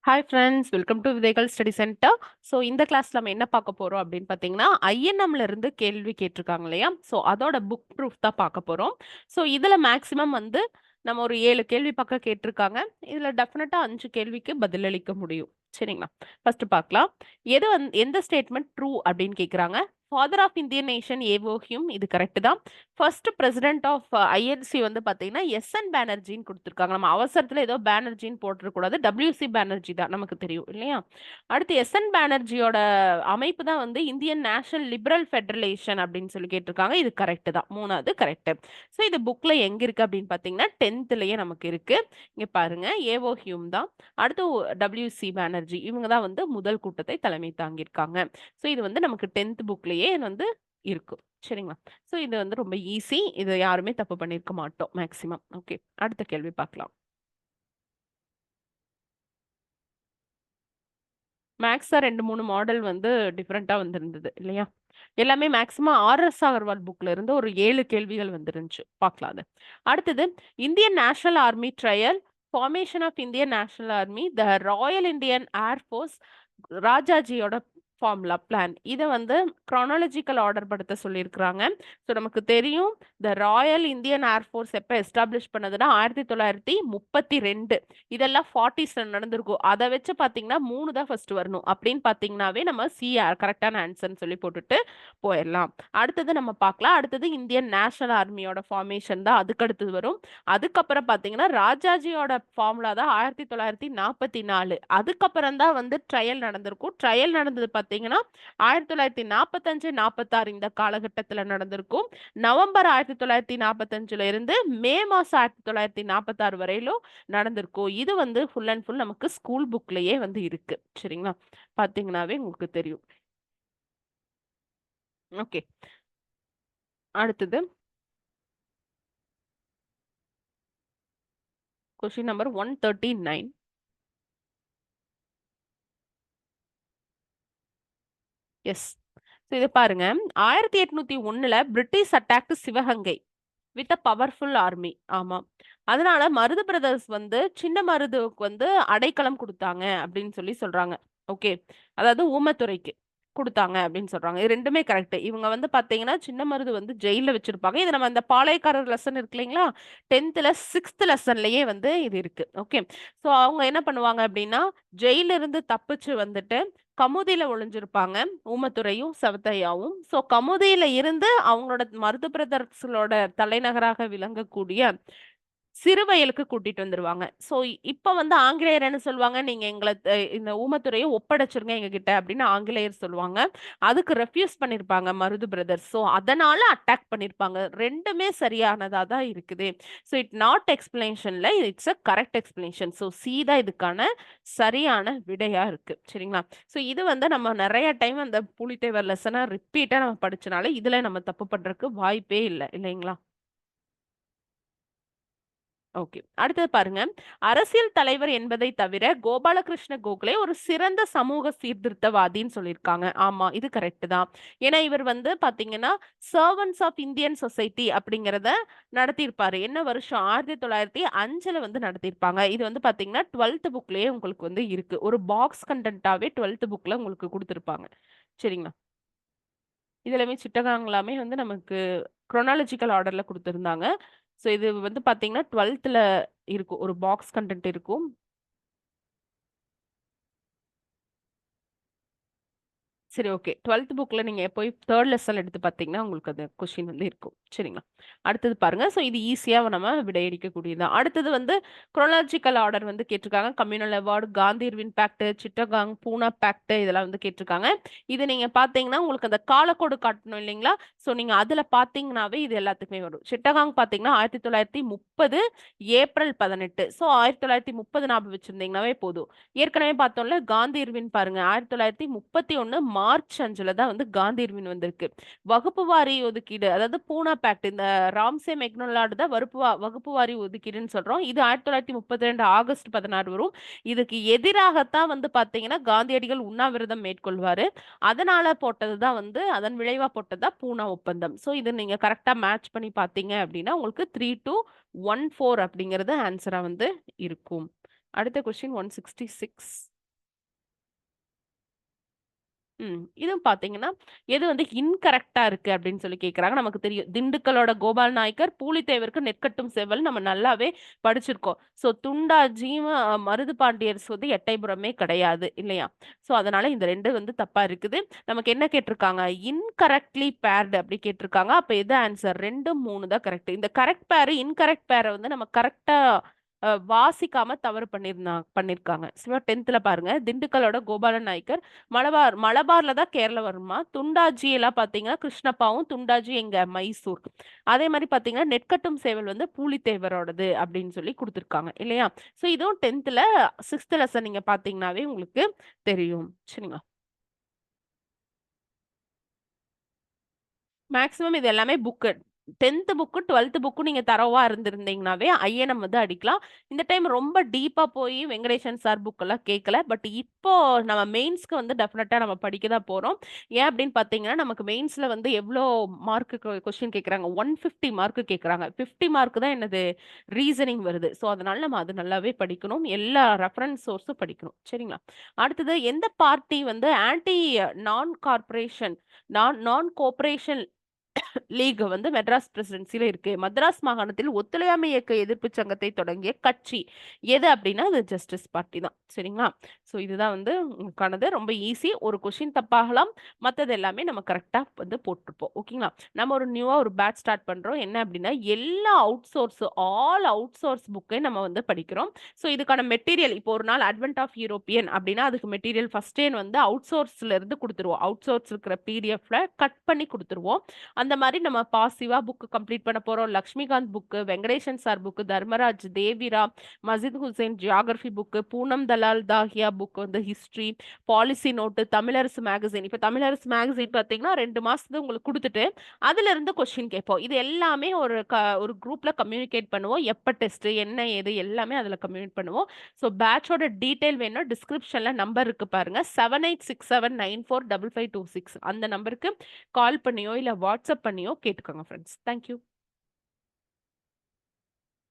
Hi friends, welcome to விதைகள் study centre. So இந்த கிளாஸ்ல நம்ம என்ன பார்க்க போறோம் அப்படின்னு பார்த்தீங்கன்னா, ஐஎன்எம்ல இருந்து கேள்வி கேட்டிருக்காங்க இல்லையா? ஸோ அதோட புக் ப்ரூஃப் தான் பார்க்க போறோம். ஸோ இதுல மேக்ஸிமம் வந்து நம்ம ஒரு 7 கேள்வி பக்கம் கேட்டிருக்காங்க. இதுல டெஃபினட்டா 5 கேள்விக்கு பதிலளிக்க முடியும். சரிங்களா? ஃபர்ஸ்ட் பார்க்கலாம். எந்த ஸ்டேட்மெண்ட் ட்ரூ அப்படின்னு கேட்குறாங்க. Father of Indian nation A O Hume, இது கரெக்ட் தான். ஃபர்ஸ்ட் பிரசிடென்ட் ஆஃப் ஐஎன்சி வந்து பார்த்தீங்கன்னா எஸ்என் பானர்ஜின்னு கொடுத்துருக்காங்க. நம்ம அவசரத்தில் ஏதோ பானர்ஜின்னு போட்டுறக்கூடாது. டபிள்யூசி பானர்ஜி தான் நமக்கு தெரியும் இல்லையா? அடுத்து எஸ்என் பானர்ஜியோட அமைப்பு தான் வந்து இந்தியன் நேஷனல் லிபரல் ஃபெடரேஷன் அப்படின்னு சொல்லி கேட்டிருக்காங்க. இது கரெக்ட் தான். மூணாவது கரெக்ட். ஸோ இது புக்ல எங்க இருக்கு அப்படின்னு பார்த்தீங்கன்னா 10th நமக்கு இருக்கு. இங்க பாருங்க, ஏவோ ஹியூம் தான். அடுத்து டபிள்யூசி பானர்ஜி, இவங்க தான் வந்து முதல் கூட்டத்தை தலைமை தாங்கியிருக்காங்க. ஸோ இது வந்து நமக்கு 10th புக்லயே வந்து இருக்கும். சரிங்களா? ஸோ இது வந்து ரொம்ப ஈஸி. இது யாருமே தப்பு பண்ணியிருக்க மாட்டோம் மேக்சிமம். ஓகே, அடுத்த கேள்வி பார்க்கலாம். மேக்ஸா 2 3 மாடல் வந்து டிஃப்ரெண்டா வந்திருந்தது இல்லையா? எல்லாமே மேக்ஸிமம் ஆர்எஸ் அகர்வால் புக்ல இருந்து ஒரு 7 கேள்விகள் வந்துருந்துச்சு. பார்க்கலாம் அது. அடுத்தது, Indian National Army trial, formation of Indian National Army, the Royal Indian air force, ராஜாஜியோட ஃபார்முலா பிளான், இதை வந்து chronological ஆர்டர் படுத்த சொல்லியிருக்கிறாங்க. ஸோ நமக்கு தெரியும், த ராயல் இந்தியன் ஏர்ஃபோர்ஸ் எப்போ எஸ்டாப்ளிஷ் பண்ணதுன்னா 1932. இதெல்லாம் 40s நடந்திருக்கும். அதை வச்சு பார்த்தீங்கன்னா 3 தான் ஃபர்ஸ்ட் வரணும் அப்படின்னு பார்த்தீங்கன்னாவே நம்ம சி கரெக்டான ஆன்சர்னு சொல்லி போட்டுட்டு போயிடலாம். அடுத்தது நம்ம பார்க்கலாம். அடுத்தது இந்தியன் நேஷனல் ஆர்மியோட ஃபார்மேஷன் தான் அதுக்கு அடுத்தது வரும். அதுக்கப்புறம் பார்த்தீங்கன்னா ராஜாஜியோட ஃபார்முலா தான் 1944. அதுக்கப்புறம் தான் வந்து ட்ரையல் நடந்திருக்கும். ட்ரையல் நடந்தது பார்த்தீங்கன்னா 1945 46 இந்த காலகட்டத்தில் நடந்திருக்கும். நவம்பர் 1945 இருந்து மே மாசம் 1946 வரையிலும் நடந்திருக்கும். இது வந்து ஃபுல் அண்ட் ஃபுல் நமக்கு ஸ்கூல் புக்லயே வந்து இருக்கு. சரிங்களா? பார்த்தீங்கன்னாவே உங்களுக்கு தெரியும். ஓகே, அடுத்தது கொஸ்டின் நம்பர் 139. எஸ். இது பாருங்க, 1801 British attack Sivaganga with a powerful army. ஆமா. அதனால மருது பிரதர்ஸ் வந்து சின்ன மருதுவுக்கு வந்து அடைக்கலம் கொடுத்தாங்க அப்படின்னு சொல்லி சொல்றாங்க. ஓகே. அதாவது ஊமத்துரைக்கு குடுத்தாங்க அப்படின்னு சொல்றாங்க. இது 2மே கரெக்ட். இவங்க வந்து பார்த்தீங்கன்னா, சின்ன மருது வந்து ஜெயில்ல வச்சிருப்பாங்க. இது நம்ம அந்த பாளையக்காரர் லெசன் இருக்கு இல்லைங்களா? 10th 6th லெசன்லயே வந்து இது இருக்கு. ஓகே. ஸோ அவங்க என்ன பண்ணுவாங்க அப்படின்னா, ஜெயில்ல இருந்து தப்பிச்சு வந்துட்டு கமுதியில ஒளிஞ்சிருப்பாங்க. ஊமத்துரையும், செவத்தையாவும். ஸோ கமுதியில இருந்து அவங்களோட மருது பிரதர்ஸோட தலைநகராக விளங்கக்கூடிய சிறுவயலுக்கு கூட்டிட்டு வந்துருவாங்க. ஸோ இப்ப வந்து ஆங்கிலேயர் என்ன சொல்லுவாங்க, நீங்க எங்கள இந்த ஊமத்துரைய ஒப்படைச்சிருங்க எங்ககிட்ட அப்படின்னு ஆங்கிலேயர் சொல்லுவாங்க. அதுக்கு ரெஃப்யூஸ் பண்ணியிருப்பாங்க மருது பிரதர்ஸ். ஸோ அதனால அட்டாக் பண்ணியிருப்பாங்க. 2மே சரியானதா தான் இருக்குது. ஸோ இட் நாட் எக்ஸ்பிளனேஷன்ல it's a correct explanation. So C தான் இதுக்கான சரியான விடையா இருக்கு. சரிங்களா? ஸோ இது வந்து நம்ம நெறைய டைம் அந்த புலித்தேவர் லெசன ரிப்பீட்டா நம்ம படிச்சனால இதுல நம்ம தப்பு பண்றதுக்கு வாய்ப்பே இல்ல. இல்லைங்களா? ஓகே. அடுத்தது பாருங்க. அரசியல் தலைவர் என்பதை தவிர கோபாலகிருஷ்ண கோகலே ஒரு சிறந்த சமூக சீர்திருத்தவாதின்னு சொல்லியிருக்காங்க. ஆமா, இது கரெக்ட் தான். ஏன்னா இவர் வந்து பாத்தீங்கன்னா சர்வன்ட்ஸ் ஆஃப் இந்தியன் சொசைட்டி அப்படிங்கிறத நடத்தியிருப்பாரு. என்ன வருஷம்? 1905 வந்து நடத்தியிருப்பாங்க. இது வந்து பாத்தீங்கன்னா 12th புக்லயே உங்களுக்கு வந்து இருக்கு. ஒரு பாக்ஸ் கண்டென்ட்டாவே 12th புக்ல உங்களுக்கு கொடுத்திருப்பாங்க. சரிங்களா? இதுலமே சிட்டகாங்கலாமே வந்து நமக்கு chronological ஆர்டர்ல குடுத்திருந்தாங்க. ஸோ இது வந்து பார்த்தீங்கன்னா 12th இருக்கும். ஒரு பாக்ஸ் கன்டென்ட் இருக்கும். சரி, ஓகே. 12th புக்ல நீங்க போய் 3rd லெசன் எடுத்து பார்த்தீங்கன்னா, உங்களுக்கு அந்த கொஸ்டின் வந்து இருக்கும். சரிங்களா? அடுத்தது பாருங்க. ஸோ இது ஈஸியா நம்ம விடையளிக்கக்கூடியது தான். அடுத்தது வந்து குரோனாலஜிக்கல் ஆர்டர் வந்து கேட்டிருக்காங்க. Communal award, Gandhi Irwin pact, Chittagong, Poona pact இதெல்லாம் வந்து கேட்டிருக்காங்க. இது நீங்க பார்த்தீங்கன்னா, உங்களுக்கு அந்த காலக்கோடு காட்டணும் இல்லைங்களா? ஸோ நீங்க அதுல பார்த்தீங்கன்னாவே இது எல்லாத்துக்குமே வரும். சிட்டகாங் பார்த்தீங்கன்னா 1930 ஏப்ரல் 18. ஸோ 1930 ஞாபகம் வச்சிருந்தீங்கன்னாவே போதும். ஏற்கனவே பார்த்தோம்ல காந்தி இர்வின் பாருங்க 1931 மார்ச் 5ல தான் வந்து காந்தி இர்வின் வந்திருக்கு. வகுப்பு வாரி ஒதுக்கீடு, அதாவது பூனா பேக்ட், இந்த ராம்சே மெக்டொனால்டு தான் வகுப்பு வாரி ஒதுக்கீடுன்னு சொல்றோம். இது 1932 ஆகஸ்ட் 16 வரும். இதுக்கு எதிராகத்தான் வந்து பாத்தீங்கன்னா காந்தியடிகள் உண்ணாவிரதம் மேற்கொள்வாரு. அதனால போட்டது தான் வந்து அதன் விளைவா போட்டது தான் பூனா ஒப்பந்தம். ஸோ இது நீங்க கரெக்டா மேட்ச் பண்ணி பார்த்தீங்க அப்படின்னா உங்களுக்கு 3214 அப்படிங்கிறது ஆன்சரா வந்து இருக்கும். அடுத்த கொஸ்டின் 166. இதுவும் பார்த்தீங்கன்னா, எது வந்து இன்கரெக்ட்டா இருக்கு அப்படின்னு சொல்லி கேட்குறாங்க. நமக்கு தெரியும். திண்டுக்கலோட கோபால் நாயக்கர், பூலித்தேவருக்கு நெற்கட்டும் சேவல் நம்ம நல்லாவே படிச்சிருக்கோம். ஸோ துண்டாஜியும் மருதுபாண்டியர்ஸ் வந்து எட்டயபுரமே கிடையாது இல்லையா? ஸோ அதனால இந்த 2 வந்து தப்பா இருக்குது. நமக்கு என்ன கேட்டிருக்காங்க? இன்கரெக்ட்லி பேர்டு அப்படி கேட்டிருக்காங்க. அப்ப எது ஆன்சர்? 2, 3 தான் கரெக்ட். இந்த கரெக்ட் பேர், இன்கரெக்ட் பேர வந்து நம்ம கரெக்ட்டா வாசிக்காம தவறு பண்ணியிருக்காங்க. சும்மா 10த்ல பாருங்க. திண்டுக்கலோட கோபாலன் நாயக்கர் மலபார்ல தான் கேரளா வருமா. துண்டாஜி எல்லாம் பார்த்தீங்கன்னா, கிருஷ்ணப்பாவும், துண்டாஜி எங்க மைசூர். அதே மாரி பார்த்தீங்கன்னா, நெற்கட்டும் சேவல் வந்து பூலித்தேவரோடது அப்படின்னு சொல்லி குடுத்துருக்காங்க இல்லையா? ஸோ இதுவும் 10த்ல 6த் லெசன் நீங்க பார்த்தீங்கன்னாவே உங்களுக்கு தெரியும். சரிங்களா? மேக்ஸிமம் இது எல்லாமே புக்கு. 10த் புக்கு, 12த் புக்கும் நீங்க தரோவா இருந்திருந்தீங்கனாவே, ஐயனம் வந்து அடிக்கலாம். இந்த டைம் ரொம்ப டீப்பா போய் வெங்கடேஷன் சார் புக்கெல்லாம் கேட்கல. பட் இப்போ நம்ம மெயின்ஸ்க்கு வந்து டெஃபினட்டா நம்ம படிக்க தான் போறோம். ஏன் அப்படின்னு பார்த்தீங்கன்னா, நமக்கு மெயின்ஸ்ல வந்து எவ்ளோ மார்க்குக்கு கொஸ்டின் கேட்குறாங்க? 150 மார்க்கு கேட்குறாங்க. 50 மார்க் தான் என்னது ரீசனிங் வருது. ஸோ, அதனால நம்ம அது நல்லாவே படிக்கணும். எல்லா ரெஃபரன்ஸ் சோர்ஸும் படிக்கணும். சரிங்களா? அடுத்தது எந்த பார்ட்டி வந்து ஆன்டி நான் கார்ப்பரேஷன் நான் கோப்பரேஷன் லீக் வந்து மெட்ராஸ் பிரசிடென்சில இருக்கு. மദ്രാஸ் மாகாணத்தில் ஒத்துழையாமை இயக்க எதிர்ப்பு சங்கத்தை தொடங்கிய கட்சி எது அப்படின்னா, அது ஜஸ்டிஸ் பார்ட்டி தான். சரிங்களா? ஸோ இதுதான் வந்து உங்களுக்கானது. ரொம்ப ஈஸி. ஒரு கொஸ்டின் தப்பாகலாம். மத்தது எல்லாமே நம்ம கரெக்ட்டா வந்து போட்டுருப்போம். ஓகேங்களா? நம்ம ஒரு நியூவா ஒரு பேட்ச் ஸ்டார்ட் பண்றோம். என்ன அப்படின்னா, எல்லா ஆல் அவுட் சோர்ஸ் புக்கையும் நம்ம வந்து படிக்கிறோம். ஸோ இதுக்கான மெட்டீரியல் இப்போ ஒரு நாள் அட்வென்ட் ஆஃப் யூரோப்பியன் அப்படின்னா, அதுக்கு மெட்டீரியல் ஃபர்ஸ்ட்டே வந்து அவுட் சோர்ஸ்ல இருந்து குடுத்துருவோம். அவுட் சோர்ஸ் இருக்கிற பிடிஎஃப்ல கட் பண்ணி குடுத்துருவோம். அந்த மாரி நம்ம சிவா புக் கம்ப்ளீட் பண்ண போறோம். Laxmikanth book, Venkatesan sir book, Dharmaraj, தேவிரா, Majid Hussain geography book, Poonam Dalal Dahiya book வந்து history, policy note, Tamilarasu magazine. இப்ப தமிழரசு மேகசின் பார்த்தீங்கன்னா 2 மாசத்துக்கு உங்களுக்கு குடுத்துட்டு, அதிலிருந்து கொஸ்டின் கேட்போம். இது எல்லாமே ஒரு குரூப்ல கம்யூனிகேட் பண்ணுவோம். எப்ப டெஸ்ட், என்ன ஏது எல்லாமே அதுல கம்யூனிகேட் பண்ணுவோம். ஸோ பேட்சோட டீட்டெயில் வேணும்னா டிஸ்கிரிப்ஷன்ல நம்பர் இருக்கு பாருங்க. 7867945526 அந்த நம்பருக்கு கால் பண்ணியோ, இல்ல வாட்ஸ்அப் பண்ணியோ கேட்டுக்கோங்க ஃப்ரெண்ட்ஸ். Thank you.